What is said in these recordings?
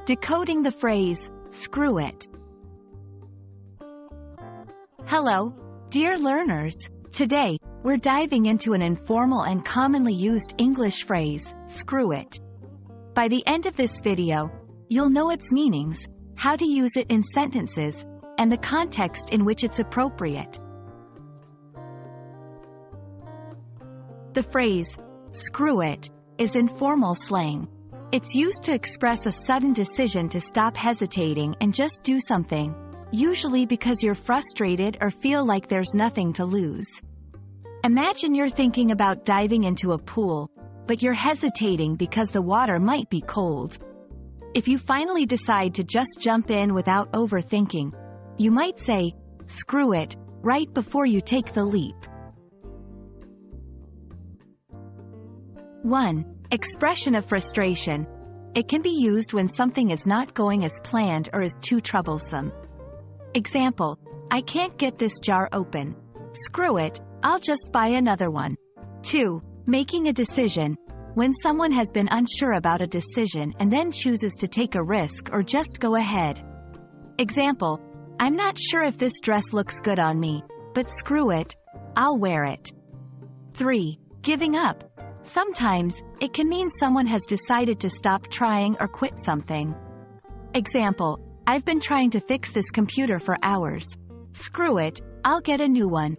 Decoding the phrase, screw it. Hello, dear learners. Today, we're diving into an informal and commonly used English phrase, screw it. By the end of this video, you'll know its meanings, how to use it in sentences, and the context in which it's appropriate. The phrase, screw it, is informal slang. It's used to express a sudden decision to stop hesitating and just do something, usually because you're frustrated or feel like there's nothing to lose. Imagine you're thinking about diving into a pool, but you're hesitating because the water might be cold. If you finally decide to just jump in without overthinking, you might say, screw it, right before you take the leap. 1. Expression of frustration. It can be used when something is not going as planned or is too troublesome. Example, I can't get this jar open. Screw it, I'll just buy another one. 2. Making a decision. When someone has been unsure about a decision and then chooses to take a risk or just go ahead. Example, I'm not sure if this dress looks good on me, but screw it, I'll wear it. 3. Giving up. Sometimes, it can mean someone has decided to stop trying or quit something. Example, I've been trying to fix this computer for hours. Screw it, I'll get a new one.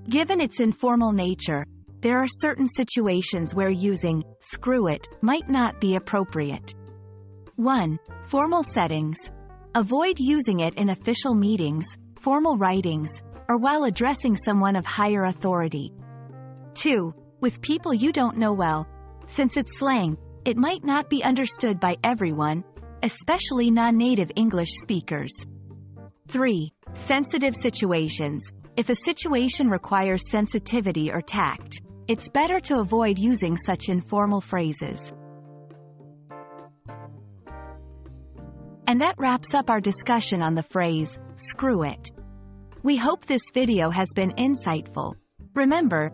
Given its informal nature, there are certain situations where using screw it might not be appropriate. 1. Formal settings. Avoid using it in official meetings, formal writings, or while addressing someone of higher authority. 2. With people you don't know well. Since it's slang, it might not be understood by everyone, especially non-native English speakers. 3. Sensitive situations. If a situation requires sensitivity or tact, it's better to avoid using such informal phrases. And that wraps up our discussion on the phrase, screw it. We hope this video has been insightful. Remember,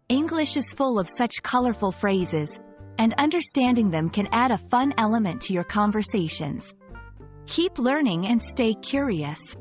English is full of such colorful phrases, and understanding them can add a fun element to your conversations. Keep learning and stay curious.